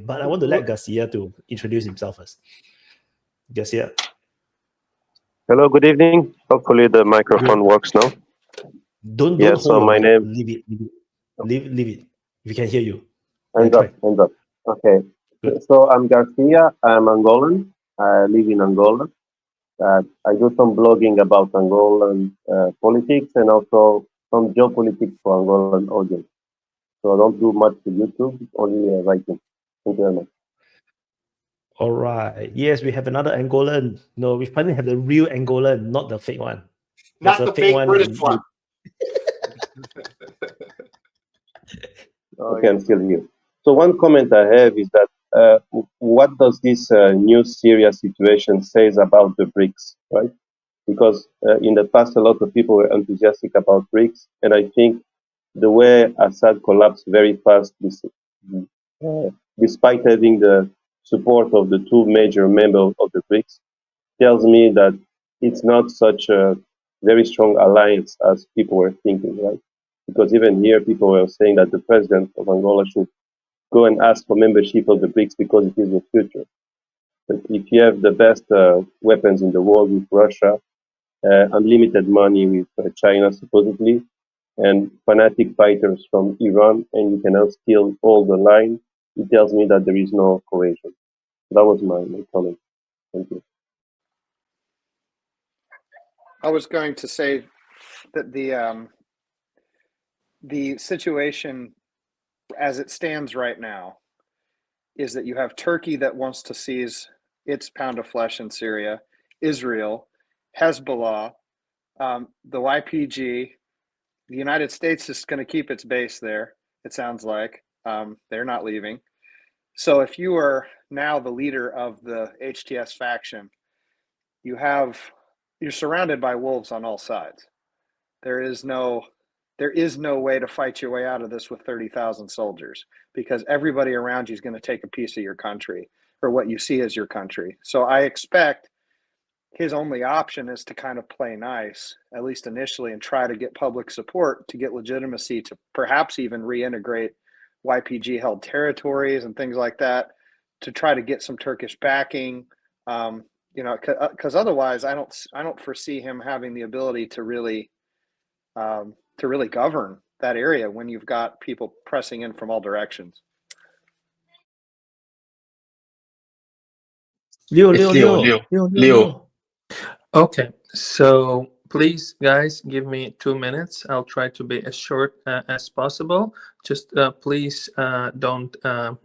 But I want to let Garcia to introduce himself first. Garcia. Hello, good evening. Hopefully the microphone works now. Don't Yeah, hold so your my mic. name. Leave it. We can hear you. Hands up. Okay. Good. So I'm Garcia. I'm Angolan. I live in Angola. I do some blogging about Angolan politics and also some geopolitics for Angolan audience. So I don't do much to YouTube, only writing. Thank you very much. All right. Yes, we have another Angolan. No, we finally have the real Angolan, not the fake one. Not the fake British one. Okay, I'm still here. So one comment I have is that what does this new Syria situation says about the BRICS, right? Because in the past, a lot of people were enthusiastic about BRICS, and I think the way Assad collapsed very fast, despite having the support of the two major members of the BRICS, tells me that it's not such a very strong alliance as people were thinking, right? Because even here, people were saying that the president of Angola should go and ask for membership of the BRICS because it is the future. But if you have the best weapons in the world with Russia, unlimited money with China supposedly, and fanatic fighters from Iran, and you cannot steal all the line, it tells me that there is no cohesion. That was my comment. Thank you. I was going to say that the situation as it stands right now is that you have Turkey that wants to seize its pound of flesh in Syria, Israel, Hezbollah, the YPG. The United States is going to keep its base there, it sounds like. They're not leaving. So if you are now the leader of the HTS faction, you're surrounded by wolves on all sides. There is no way to fight your way out of this with 30,000 soldiers, because everybody around you is going to take a piece of your country, or what you see as your country. So I expect his only option is to kind of play nice, at least initially, and try to get public support to get legitimacy to perhaps even reintegrate YPG held territories and things like that, to try to get some Turkish backing. Because otherwise I don't foresee him having the ability to really govern that area when you've got people pressing in from all directions. Leo. Okay, so please, guys, give me 2 minutes. I'll try to be as short as possible. Just please don't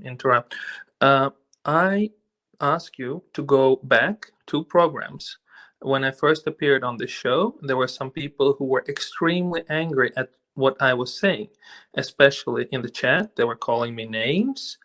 interrupt. I ask you to go back 2 programs. When I first appeared on the show, there were some people who were extremely angry at what I was saying, especially in the chat. They were calling me names.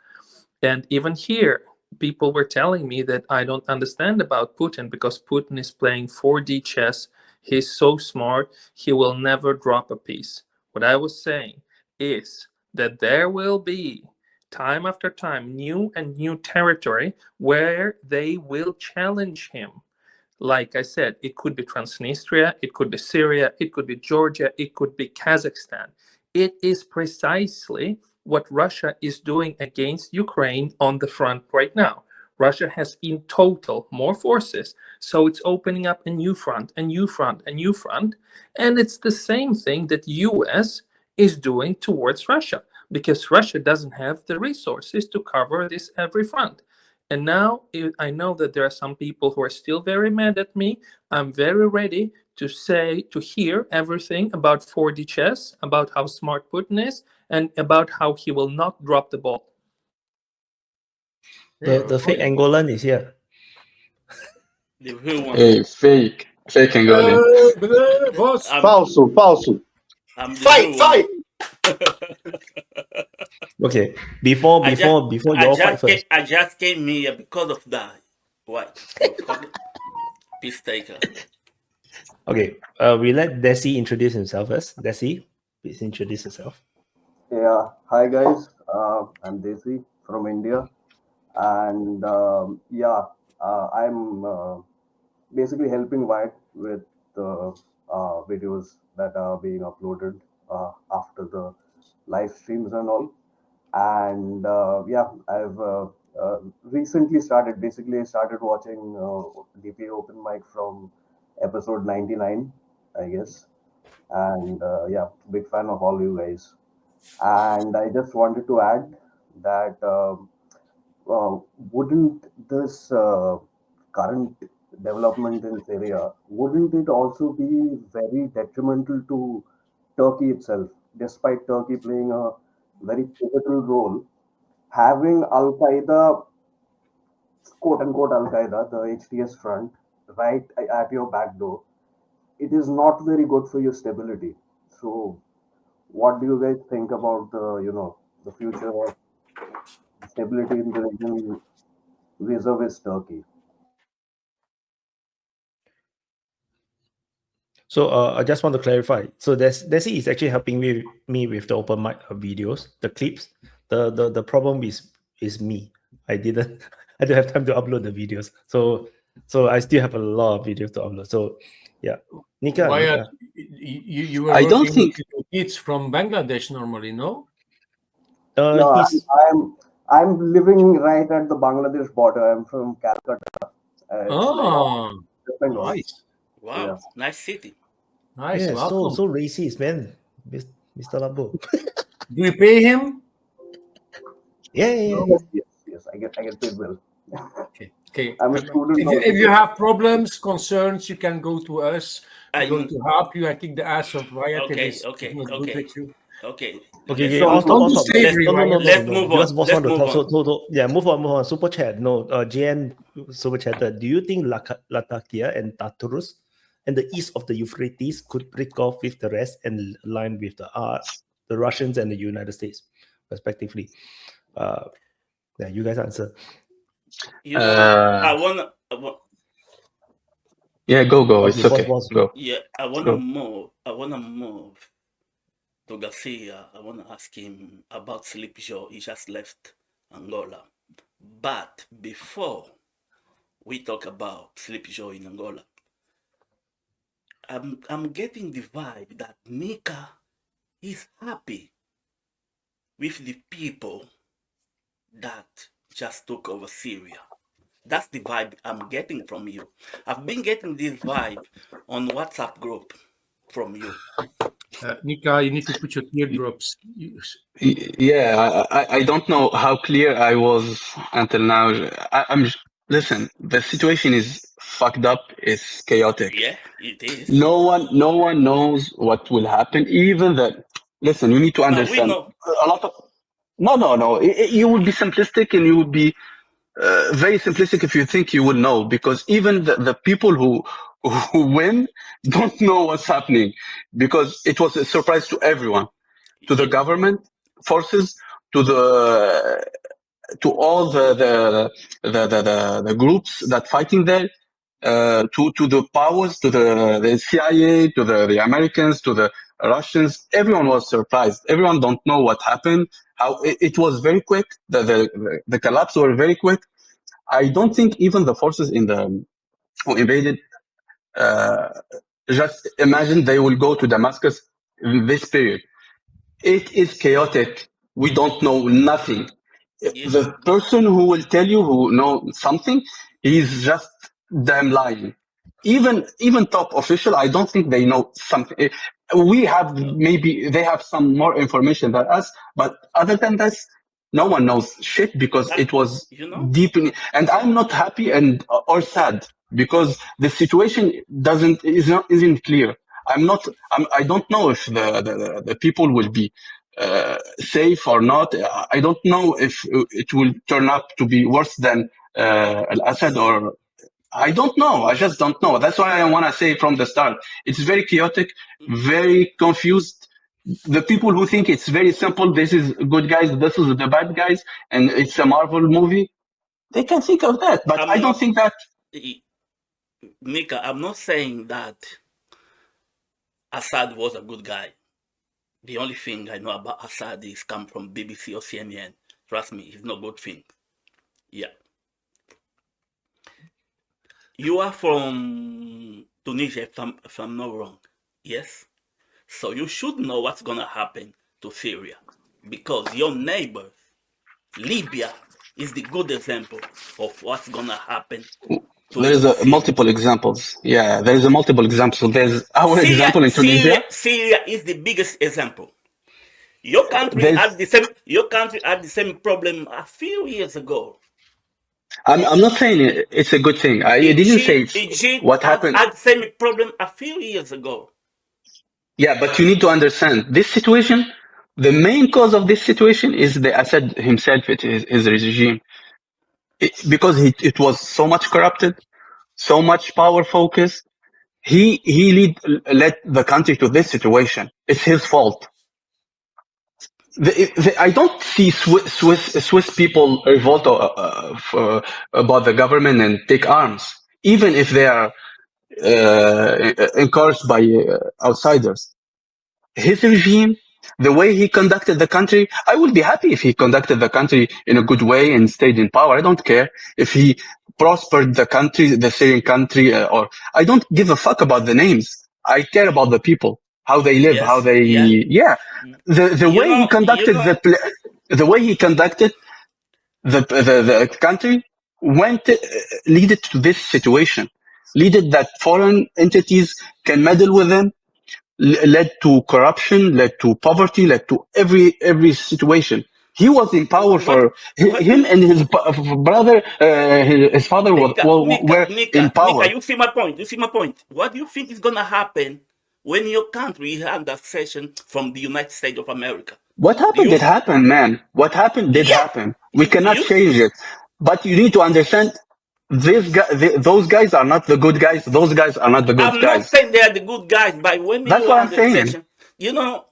And even here, people were telling me that I don't understand about Putin because Putin is playing 4D chess. He's so smart, he will never drop a piece. What I was saying is that there will be, time after time, new and new territory where they will challenge him. Like I said, it could be Transnistria, it could be Syria, it could be Georgia, it could be Kazakhstan. It is precisely what Russia is doing against Ukraine on the front right now. Russia has in total more forces, so it's opening up a new front, a new front, a new front, and it's the same thing that US is doing towards Russia, because Russia doesn't have the resources to cover this every front. And now I know that there are some people who are still very mad at me. I'm very ready to hear everything about 4D chess, about how smart Putin is, and about how he will not drop the ball. The fake Angolan is here. The real one. Hey, fake Angolan. Falso. Fight! Okay, before you all fight first. I just came here because of that. What? Peace taker. Okay, we let Desi introduce himself first. Desi, please introduce yourself. Yeah, hi guys. I'm Desi from India, and I'm basically helping White with the videos that are being uploaded after the live streams and all. And yeah, I've recently started watching DPA Open Mic from episode 99, I guess. And yeah, big fan of all you guys. And I just wanted to add that wouldn't this current development in Syria, wouldn't it also be very detrimental to Turkey itself, despite Turkey playing a very pivotal role, having Al Qaeda, quote unquote Al Qaeda, the HTS front, right at your back door, it is not very good for your stability. So, what do you guys think about the future of stability in the region vis-a-vis Turkey? So I just want to clarify. So Desi is actually helping me with the open mic videos, the clips. The problem is me. I didn't I don't have time to upload the videos. So I still have a lot of videos to upload. So yeah, Nika. You were I don't working think- with your kids from Bangladesh normally, no? No, he's I'm living right at the Bangladesh border. I'm from Calcutta. It's like Oh, different one. nice. Wow, Yeah. nice city. Nice. yeah, Welcome. so racist, man, Mr. Lambo. Do you pay him? yeah. Yes. I get paid well. Okay. I'm a student If you also. have problems, concerns, you can go to us. We're I going to help you. I kick the ass of Hayat if it's okay, not good with you. okay. Okay, So- all stop. Don't be savory, No, Ryan. Let's move because on. boss Let's want to move talk. on. So yeah, move on. Super chat. No, JN super chatted. Do you think Latakia and Tartarus and the east of the Euphrates could break off with the rest and align with the Russians and the United States, respectively? Yeah, you guys answer. You know, Yeah, go. It's okay. boss. Go. Yeah, I wanna move to Garcia. I wanna ask him about Sleep Joe. He just left Angola. But before we talk about Sleep Joe in Angola, I'm getting the vibe that Nika is happy with the people that just took over Syria. That's the vibe I'm getting from you. I've been getting this vibe on WhatsApp group from you. Nika, you need to put your teardrops. Yeah, I don't know how clear I was until now. Listen. The situation is fucked up. It's chaotic. Yeah, it is. No one knows what will happen. Even that. Listen, you need to We understand know. a lot of. No. You would be simplistic and you would be very simplistic if you think you will know, because even the people who win don't know what's happening, because it was a surprise to everyone, to the government forces, to all the groups that fighting there, to the powers, to the CIA, to the Americans, to the Russians. Everyone was surprised. Everyone don't know what happened. How it was very quick. The collapse were very quick. I don't think even the forces who invaded, just imagine they will go to Damascus in this period. It is chaotic. We don't know nothing. Yeah. The person who will tell you who know something, he's just damn lying. Even top official, I don't think they know something. We have, maybe they have some more information than us, but other than that, no one knows shit, because it was deep in. And I'm not happy or sad, because the situation isn't clear. I don't know if the people will be safe or not. I don't know if it will turn up to be worse than Al-Assad, or I don't know. I just don't know. That's why I want to say from the start, it's very chaotic, very confused. The people who think it's very simple, this is good guys, this is the bad guys, and it's a Marvel movie, they can think of that. But I don't think that. Mika, I'm not saying that Assad was a good guy. The only thing I know about Assad is come from BBC or CNN. Trust me, it's no good thing. Yeah. You are from Tunisia, if I'm not wrong. Yes? So you should know what's going to happen to Syria, because your neighbors Libya is the good example of what's gonna happen to There is Syria. multiple examples. Yeah, there is a multiple examples. There's our example in Tunisia. Syria is the biggest example. Your country had the same problem a few years ago. I'm not saying it's a good thing. I didn't say Egypt what happened. had the same problem a few years ago. Yeah, but you need to understand this situation. The main cause of this situation is the Assad himself, his regime, because it was so much corrupted, so much power focus. He led the country to this situation. It's his fault. I don't see Swiss people revolt about the government and take arms, even if they are encouraged by outsiders. His regime, the way he conducted the country, I would be happy if he conducted the country in a good way and stayed in power. I don't care if he prospered the country, the Syrian country, or I don't give a fuck about the names. I care about the people, how they live, how they, yeah. The way he conducted the way he conducted the country lead it to this situation, lead it that foreign entities can meddle with them, led to corruption, led to poverty, led to every situation. He was in power for him and his brother, his father were in power. Nika, you see my point. What do you think is gonna happen when your country had that session from the United States of America? What happened did happen, man. What happened did happen. We cannot change it. But you need to understand, those guys are not the good guys. Those guys are not the good guys. I'm not saying they are the good guys, but when that's you what are I'm saying. Session, you know,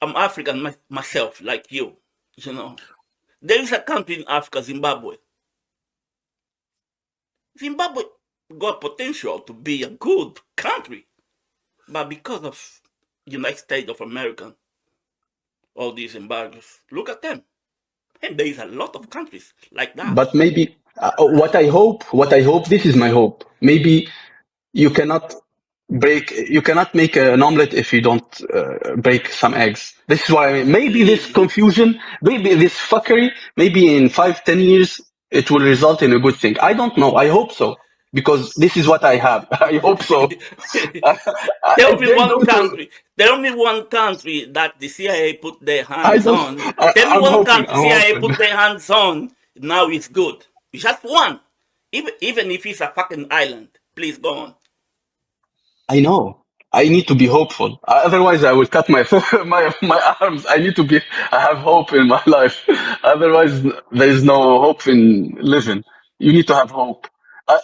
I'm African myself, like you. You know, there is a country in Africa, Zimbabwe. Zimbabwe got potential to be a good country, but because of United States of America, all these embargoes, look at them. And there is a lot of countries like that. But maybe what I hope, this is my hope. Maybe you cannot make an omelet if you don't break some eggs. This is what I mean. Maybe this confusion, maybe this fuckery, maybe in 5-10 years, it will result in a good thing. I don't know. I hope so. Because this is what I have. I hope so. Tell me one country that the CIA put their hands on. Tell me one country CIA put their hands on. Now it's good. Just one. Even if it's a fucking island. Please go on. I know. I need to be hopeful. Otherwise, I will cut my my arms. I have hope in my life. Otherwise, there is no hope in living. You need to have hope.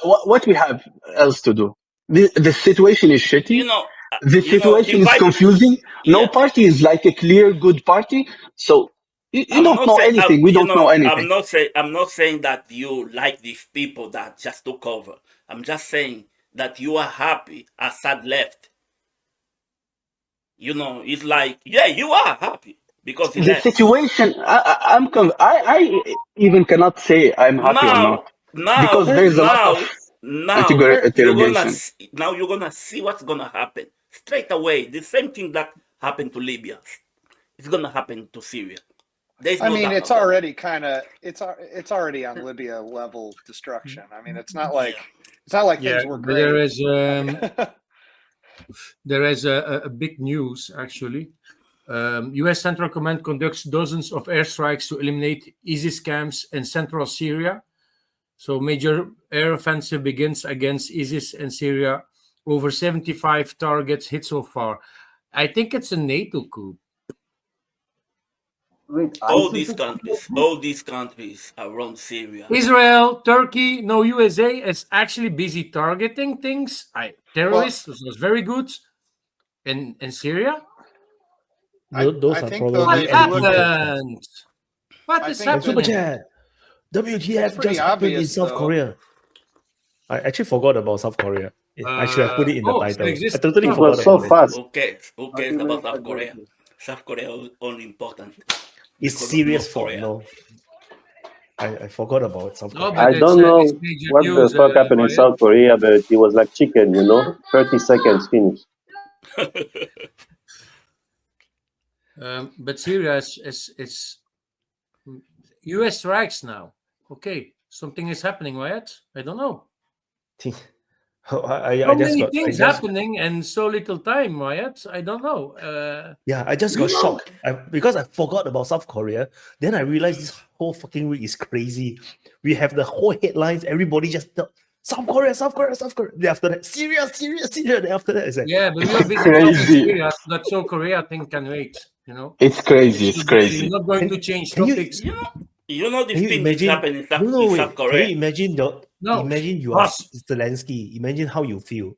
What we have else to do? The situation is shitty. You know, the situation is confusing. No party is like a clear good party. So you don't know anything. We don't know anything. I'm not saying that you like these people that just took over. I'm just saying that you are happy Assad left. You know, it's like, yeah, you are happy because he left. The situation, I even cannot say I'm happy or not. Because there's a lot of interrogation. Now you're gonna see what's gonna happen straight away. The same thing that happened to Libya, it's gonna happen to Syria. It's already it's already on Libya level destruction. I mean, it's not like things were great. There is a big news actually. U.S. Central Command conducts dozens of airstrikes to eliminate ISIS camps in central Syria. So major air offensive begins against ISIS in Syria. Over 75 targets hit so far. I think it's a NATO coup. Wait, all these countries around Syria. Israel, Turkey, no, USA is actually busy targeting things. Terrorists was very good in Syria. Those are probably what happened? What is happening? Super chat. WTF just happened in South Korea. I actually forgot about South Korea. Actually, I put it in the title. I totally forgot about fast. Okay, about South Korea. South Korea is only important. It's serious for no. I forgot about South Korea. I don't know what the fuck happened in South Korea, but it was like chicken, 30 seconds finished. But Syria is US strikes now. Okay, something is happening, right? I don't know. So So many things happening and so little time, Wyatt. I don't know. Yeah, I just got shocked because I forgot about South Korea. Then I realized this whole fucking week is crazy. We have the whole headlines. Everybody just tell, South Korea, South Korea, South Korea. Then after that, Syria, Syria, Syria. Then after that, it's like, Yeah, but we are busy Crazy. talking Syria. That South Korea thing can wait. You know, It's crazy. It's we're crazy. not going to change topics. You know this can you thing is imagine? happening in South, No, in wait. South Can Korea. you imagine imagine you are Us. Zelensky. Imagine how you feel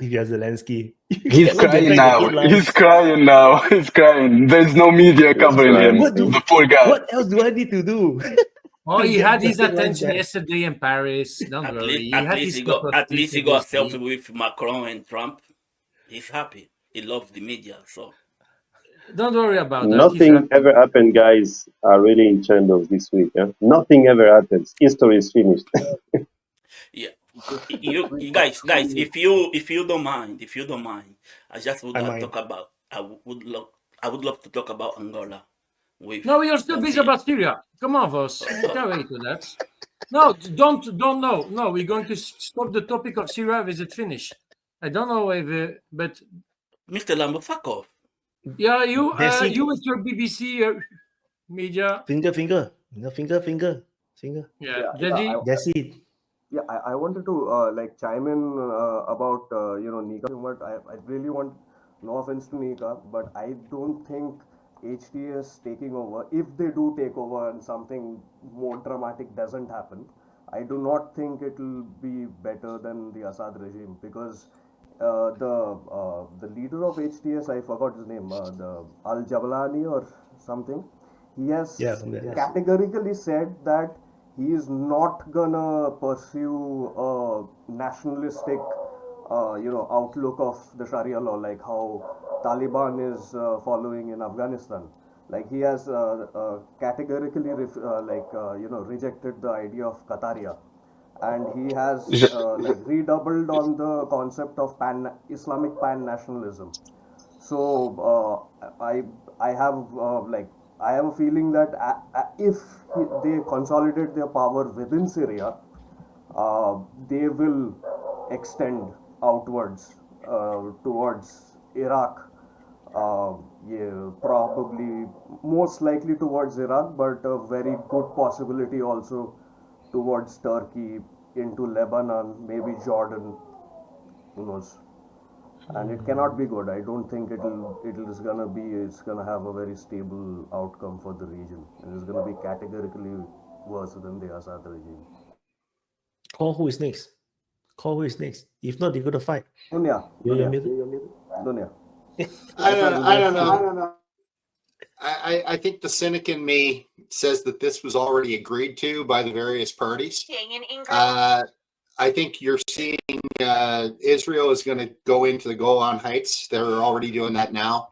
if you are Zelensky. You He's cannot get crying back the now. headlines. He's crying now. He's crying. There's no media covering him. What do- The poor guy. What else do I need to do? Oh, to he get had the his headlines attention back? yesterday in Paris. Don't At worry. least, He had his cup of at tea least he got a Tuesday. selfie with Macron and Trump. He's happy. He loves the media. So Don't worry about that. He's Nothing happy. ever happened, guys, are really in Chandos this week. Nothing ever happens. History is finished. yeah, you guys, if you don't mind, I just would I like mind. talk about. I would love to talk about Angola. With No, we are still busy Garcia. about Syria. Come on, boss. We can't wait for that. No, don't know. No, we're going to stop the topic of Syria. Is it finished? I don't know if, but Mr. Lambo, fuck off. yeah, you Desi, with your BBC media. finger. Yeah, Yeah, Desi. Desi, yeah, I wanted to like chime in about Nika. But I really want, no offense to Nika, but I don't think HTS taking over, if they do take over and something more dramatic doesn't happen, I do not think it will be better than the Assad regime, because the leader of HTS, I forgot his name, the Al-Jabalani or something, he has categorically said that he is not gonna pursue a nationalistic outlook of the Sharia law, like how Taliban is following in Afghanistan. Like he has categorically rejected the idea of Qataria, and he has redoubled on the concept of Islamic pan nationalism. So I have I have a feeling that if they consolidate their power within Syria, they will extend outwards towards Iraq. Yeah, probably most likely towards Iraq, but a very good possibility also towards Turkey, into Lebanon, maybe Jordan. Who knows? And it cannot be good. I don't think it's gonna have a very stable outcome for the region. It is gonna be categorically worse than the Assad regime. call who is next. If not, they're gonna fight. Dunya. I don't know. I think the cynic in me says that this was already agreed to by the various parties. I think you're seeing Israel is going to go into the Golan Heights. They're already doing that now.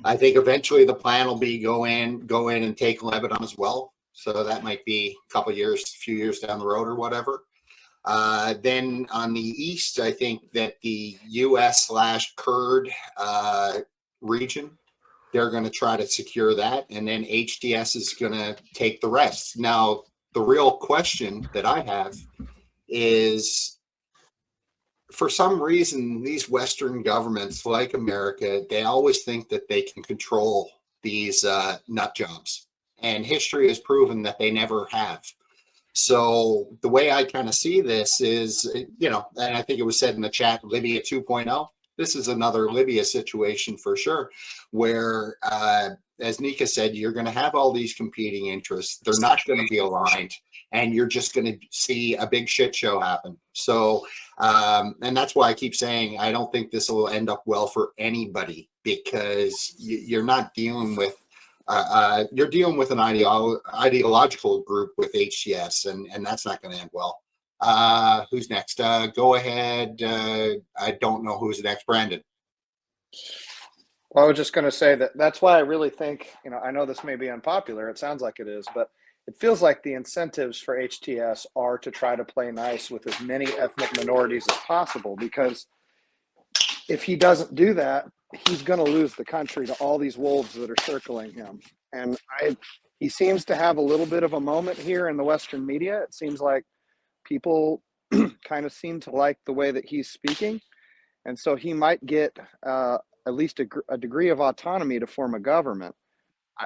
I think eventually the plan will be go in and take Lebanon as well. So that might be a few years down the road or whatever. Then on the east, I think that the US/Kurd region, they're going to try to secure that. And then HTS is going to take the rest. Now, the real question that I have is, for some reason, these Western governments like America, they always think that they can control these nut jobs. And history has proven that they never have. So the way I kind of see this is, and I think it was said in the chat, Libya 2.0. This is another Libya situation for sure, where, as Nika said, you're going to have all these competing interests. They're not going to be aligned, and you're just going to see a big shit show happen. So, and that's why I keep saying I don't think this will end up well for anybody, because you're not dealing with you're dealing with an ideological group with HTS, and that's not going to end well. Who's next? Go ahead. I don't know who's next. Brandon. Well, I was just going to say that's why I really think, I know this may be unpopular. It sounds like it is, but it feels like the incentives for HTS are to try to play nice with as many ethnic minorities as possible, because if he doesn't do that, he's going to lose the country to all these wolves that are circling him. And he seems to have a little bit of a moment here in the Western media. It seems like people kind of seem to like the way that he's speaking. And so he might get at least a degree of autonomy to form a government.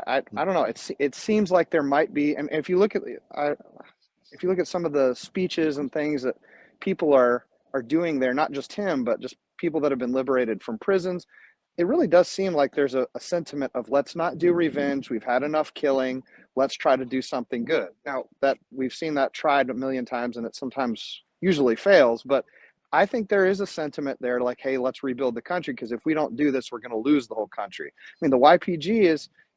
I don't know. It seems like there might be, and if you look at some of the speeches and things that people are doing there, not just him, but just people that have been liberated from prisons, it really does seem like there's a sentiment of let's not do revenge. We've had enough killing. Let's try to do something good. Now that we've seen that tried a million times and it sometimes usually fails, but I think there is a sentiment there like, hey, let's rebuild the country, because if we don't do this, we're going to lose the whole country. I mean, the YPG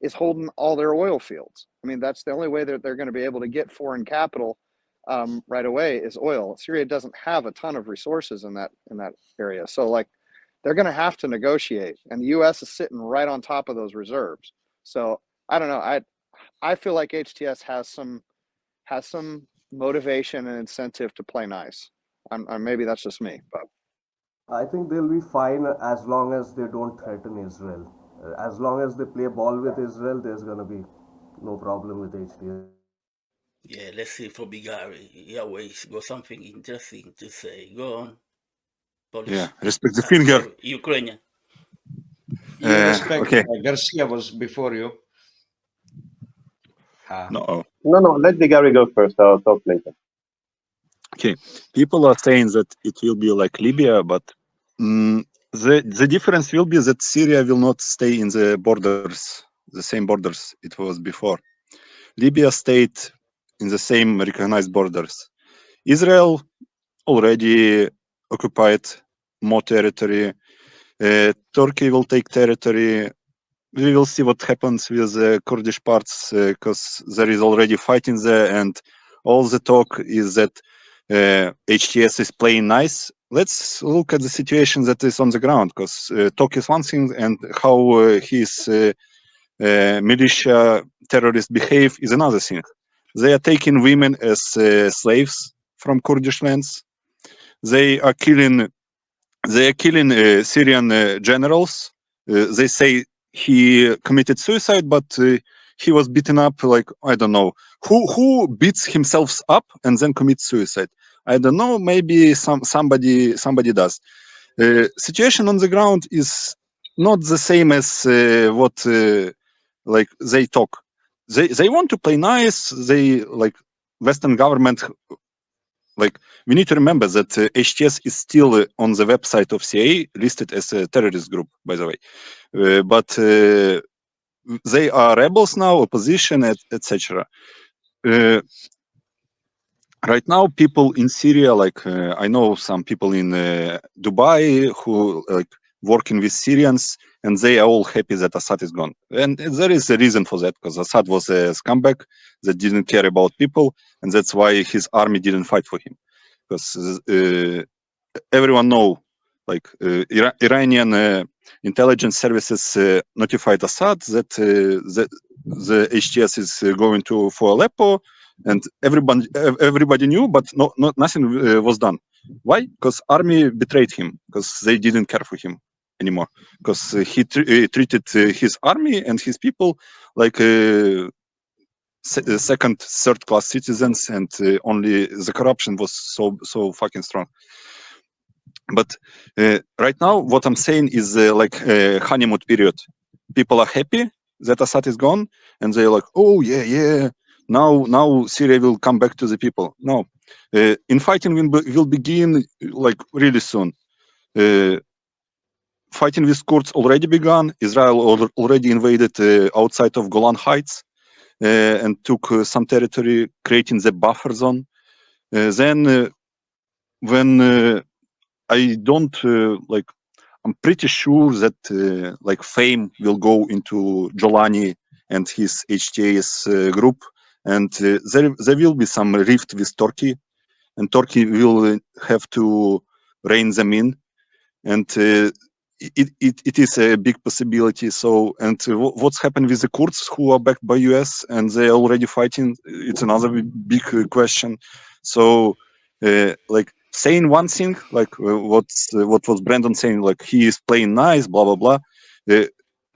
is holding all their oil fields. I mean, that's the only way that they're going to be able to get foreign capital right away is oil. Syria doesn't have a ton of resources in that area. So like, they're going to have to negotiate, and the U.S. is sitting right on top of those reserves. So I don't know. I feel like HTS has some motivation and incentive to play nice. Maybe that's just me, but I think they'll be fine as long as they don't threaten Israel. As long as they play ball with Israel, there's going to be no problem with HTS. Yeah, let's see for Bigari. He always got something interesting to say. Go on. Polish. Yeah, respect the finger. Sorry, Ukrainian. You respect okay. Garcia was before you. No. No, let the Gary go first. I'll talk later. Okay. People are saying that it will be like Libya, but the difference will be that Syria will not stay in the borders, the same borders it was before. Libya stayed in the same recognized borders. Israel already occupied more territory. Turkey will take territory. We will see what happens with the Kurdish parts, because there is already fighting there, and all the talk is that HTS is playing nice. Let's look at the situation that is on the ground, because talk is one thing, and how his militia terrorists behave is another thing. They are taking women as slaves from Kurdish lands. They are killing Syrian generals. They say he committed suicide, but he was beaten up. Like, I don't know who beats himself up and then commits suicide. I don't know. Maybe somebody does. Situation on the ground is not the same as what like they talk. They want to play nice. They like Western government. Like, we need to remember that HTS is still on the website of CIA, listed as a terrorist group, by the way. But they are rebels now, opposition, etc. Right now, people in Syria, like I know some people in Dubai who like working with Syrians, and they are all happy that Assad is gone. And there is a reason for that, because Assad was a scumbag that didn't care about people, and that's why his army didn't fight for him. Because everyone know, like Iranian intelligence services notified Assad that the HTS is going for Aleppo, and everybody knew, but nothing was done. Why? Because army betrayed him, because they didn't care for him anymore, because he treated his army and his people like second, third class citizens, and only the corruption was so fucking strong. But right now, what I'm saying is like a honeymoon period. People are happy that Assad is gone, and they're like, oh yeah, now Syria will come back to the people. No, infighting will begin like really soon. Fighting with Kurds already begun. Israel already invaded outside of Golan Heights and took some territory, creating the buffer zone. Then when I don't like, I'm pretty sure that like Fame will go into Jolani and his HTS group, and there will be some rift with Turkey, and Turkey will have to rein them in, and it is a big possibility. So, and what's happened with the Kurds who are backed by US and they're already fighting? It's another big question. So, like saying one thing, like what was Brandon saying, like he is playing nice, blah blah blah.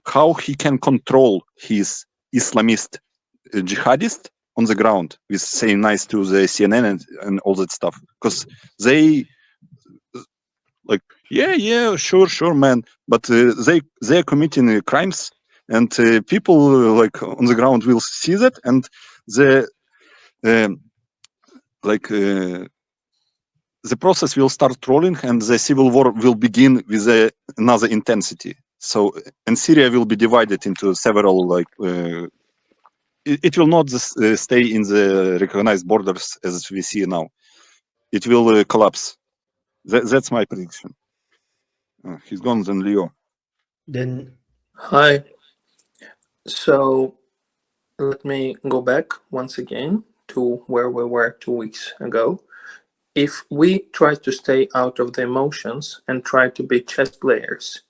How he can control his Islamist jihadists on the ground with saying nice to the CNN and all that stuff, because they like, yeah, sure, man, but they're committing crimes, and people like on the ground will see that, and the the process will start rolling, and the civil war will begin with another intensity. So, and Syria will be divided into several, like, it will not stay in the recognized borders as we see now. It will collapse. That's my prediction. He's gone, then Leo. Then Hi. So let me go back once again to where we were 2 weeks ago. If we try to stay out of the emotions and try to be chess players,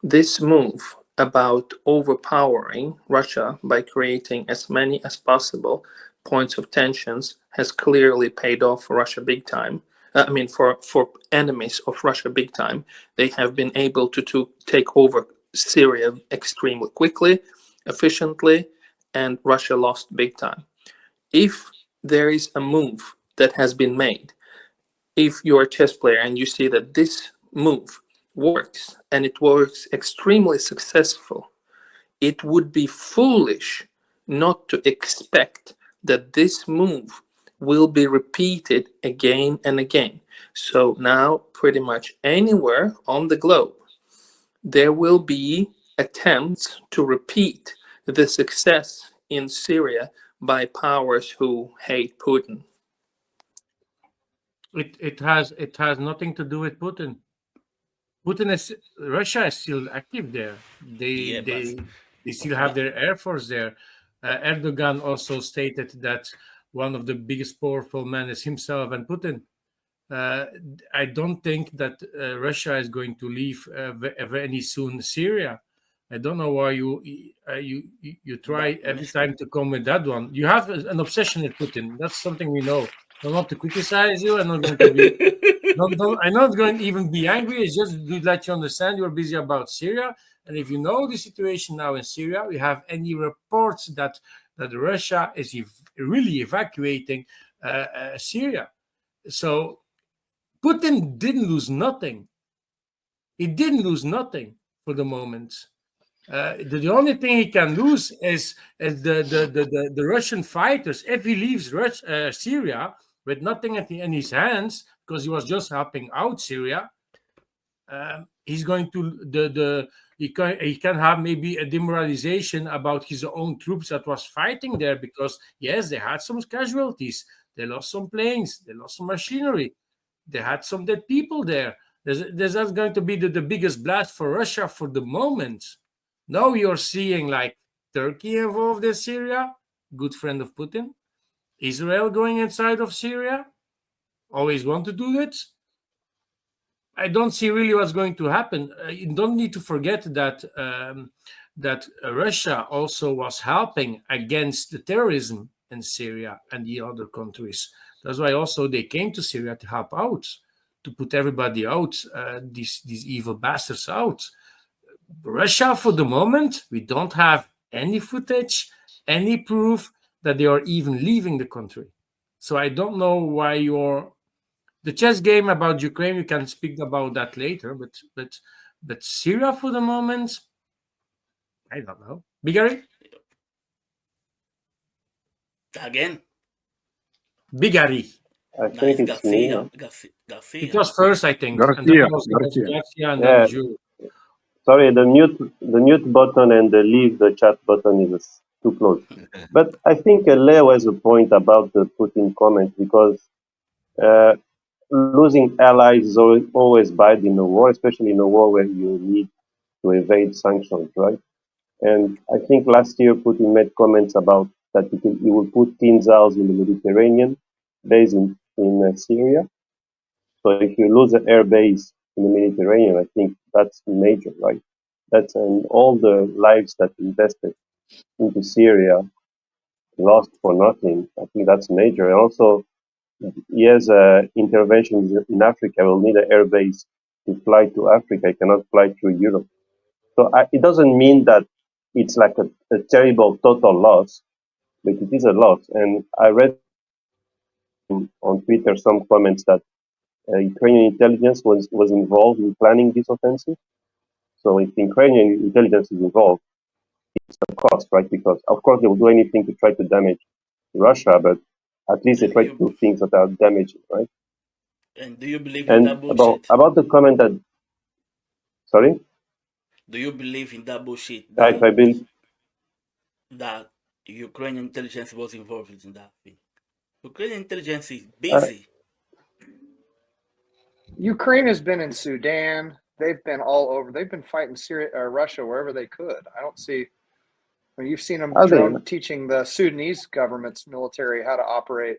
this move about overpowering Russia by creating as many as possible points of tensions has clearly paid off for Russia big time. I mean, for enemies of Russia big time. They have been able to take over Syria extremely quickly, efficiently, and Russia lost big time. If there is a move that has been made, if you're a chess player and you see that this move works and it works extremely successful, it would be foolish not to expect that this move will be repeated again and again. So now pretty much anywhere on the globe, there will be attempts to repeat the success in Syria by powers who hate Putin. It has nothing to do with Putin. Russia is still active there. They still have their air force there. Erdogan also stated that one of the biggest powerful men is himself and Putin. I don't think that Russia is going to leave any soon Syria. I don't know why you try every time to come with that one. You have an obsession with Putin. That's something we know. I'm not to criticize you. I'm not going to be. I'm not going to even be angry. It's just to let you understand you're busy about Syria. And if you know the situation now in Syria, we have any reports that Russia is really evacuating Syria. So Putin didn't lose nothing. He didn't lose nothing for the moment. The only thing he can lose is the Russian fighters. If he leaves Syria with nothing in his hands, because he was just helping out Syria, he's going to he can have maybe a demoralization about his own troops that was fighting there, because yes, they had some casualties, they lost some planes, they lost some machinery, they had some dead people there. There's not going to be the biggest blast for Russia for the moment. Now you're seeing like Turkey involved in Syria, good friend of Putin. Israel going inside of Syria, always want to do it. I don't see really what's going to happen. You don't need to forget that that Russia also was helping against the terrorism in Syria and the other countries. That's why also they came to Syria to help out, to put everybody out, these evil bastards out. Russia, for the moment, we don't have any footage, any proof that they are even leaving the country. So I don't know why the chess game about Ukraine, we can speak about that later, but Syria for the moment, I don't know. Bigari? Again? I No, think it's it's me. Garcia. It was first, I think. And then Garcia and Yeah. then Jules. Sorry, the mute button and the leave the chat button is too close. But I think Leo has a point about the Putin comment, because losing allies is always bad in a war, especially in a war where you need to evade sanctions, right? And I think last year Putin made comments about that he will put Tinzals in the Mediterranean, based in Syria. So if you lose an air base in the Mediterranean, I think that's major, right? That's and all the lives that invested into Syria lost for nothing. I think that's major. And also, yes, interventions in Africa will need an air base to fly to Africa. You cannot fly through Europe. So it doesn't mean that it's like a terrible total loss, but it is a lot. And I read on Twitter some comments that Ukrainian intelligence was involved in planning this offensive. So if Ukrainian intelligence is involved, it's a cost, right? Because of course they will do anything to try to damage Russia, but at least they try to do things that are damaging, right? And do you believe in that And bullshit? about the comment that, sorry, Do you believe in that bullshit if I build, that Ukrainian intelligence was involved in that thing? Ukrainian intelligence is uh, busy. Ukraine has been in Sudan. They've been all over. They've been fighting Syria or Russia wherever they could. I don't see. I mean, you've seen them are they? teaching the Sudanese government's military how to operate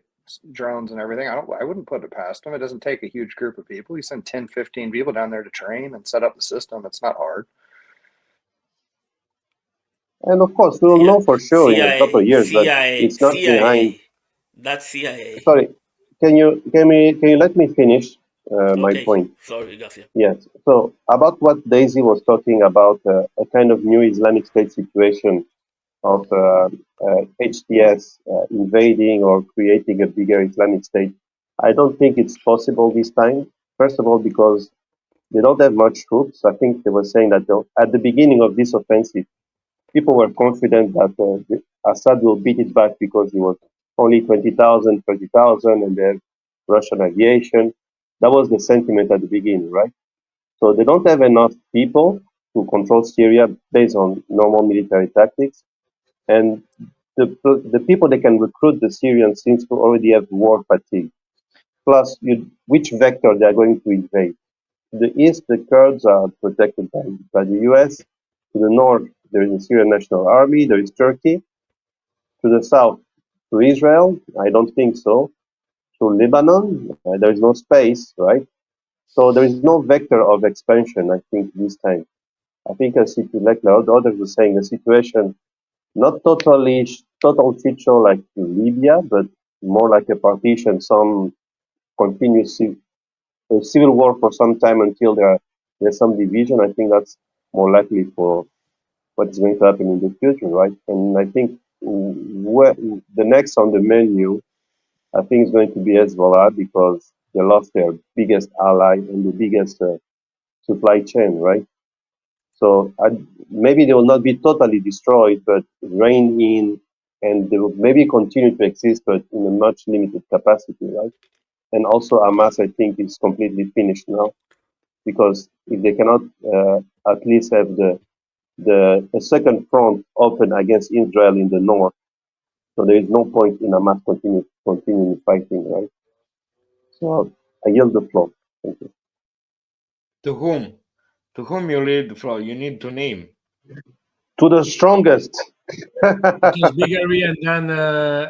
drones and everything. I wouldn't put it past them. It doesn't take a huge group of people. You send 10, 15 people down there to train and set up the system. It's not hard. And of course, we will know for sure in a couple of years, but it's not behind. That's CIA. Sorry, can you let me finish my Okay, point? sorry, Garcia. Yes. So about what Desi was talking about, a kind of new Islamic State situation of HTS invading or creating a bigger Islamic State. I don't think it's possible this time. First of all, because they don't have much troops. I think they were saying that at the beginning of this offensive, people were confident that Assad will beat it back because he was only 20,000, 30,000, and they have Russian aviation. That was the sentiment at the beginning, right? So they don't have enough people to control Syria based on normal military tactics. And the people they can recruit, the Syrians, seems to already have war fatigue. Plus, which vector they are going to invade? To the east, the Kurds are protected by the US. To the north, there is the Syrian National Army, there is Turkey. To the south, to Israel, I don't think so. To Lebanon, there is no space, right? So there is no vector of expansion, I think, this time. I think, like the others were saying, the situation, not total shit show like Libya, but more like a partition, some continuous civil war for some time until there's some division. I think that's more likely for what's going to happen in the future, right? And I think the next on the menu, I think, is going to be Hezbollah because they lost their biggest ally and the biggest supply chain, right? So maybe they will not be totally destroyed, but rein in, and they will maybe continue to exist, but in a much limited capacity, right? And also Hamas, I think, is completely finished now because if they cannot at least have the second front open against Israel in the north, so there is no point in Hamas continuing fighting, right? So I yield the floor. Thank you. To whom? To whom you leave the floor? You need to name. To the strongest. It is Bigari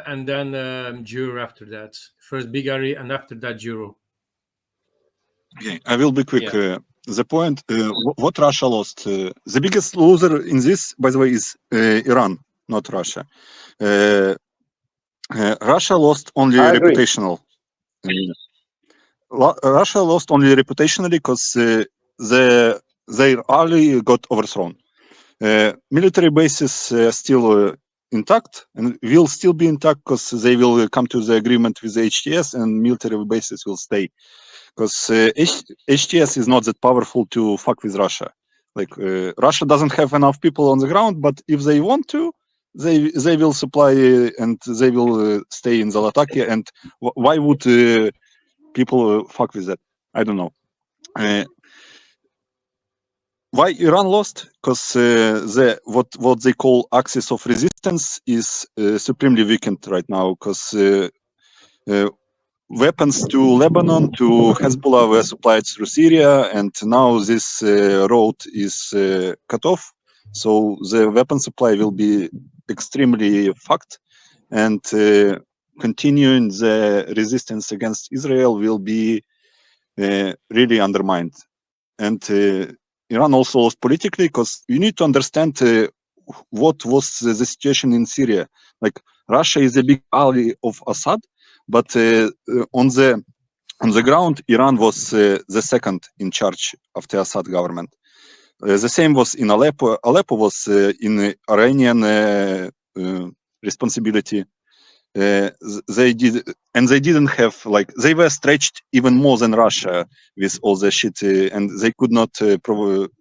and then Juro after that. First Bigari and after that Juro. Okay, I will be quick. Yeah. The point, what Russia lost, the biggest loser in this, by the way, is Iran, not Russia. Russia lost only I agree. reputational. Russia lost only reputationally because their ally got overthrown. Military bases still intact and will still be intact because they will come to the agreement with the HTS and military bases will stay. Because HTS is not that powerful to fuck with Russia. Like Russia doesn't have enough people on the ground, but if they want to, they will supply and they will stay in Zalatakia. And why would people fuck with that? I don't know. Why Iran lost? Because what they call axis of resistance is supremely weakened right now. Because weapons to Lebanon, to Hezbollah were supplied through Syria, and now this road is cut off. So the weapon supply will be extremely fucked, and continuing the resistance against Israel will be really undermined. And Iran also lost politically because you need to understand what was the situation in Syria. Like Russia is a big ally of Assad, but on the ground, Iran was the second in charge of the Assad government. The same was in Aleppo. Aleppo was in Iranian responsibility. They did, and they didn't have, like, they were stretched even more than Russia with all the shit, and they could not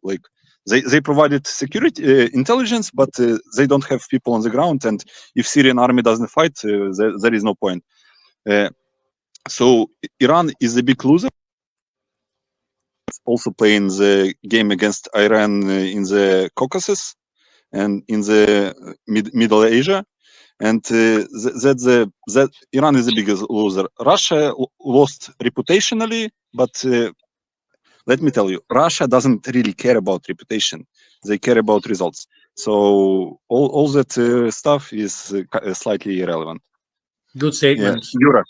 like, they provided security intelligence, but they don't have people on the ground, and if Syrian army doesn't fight, there is no point. So Iran is a big loser. It's also playing the game against Iran in the Caucasus and in the Middle Asia. And that Iran is the biggest loser. Russia lost reputationally, but let me tell you, Russia doesn't really care about reputation. They care about results. So all that stuff is slightly irrelevant. Good statement. Yura.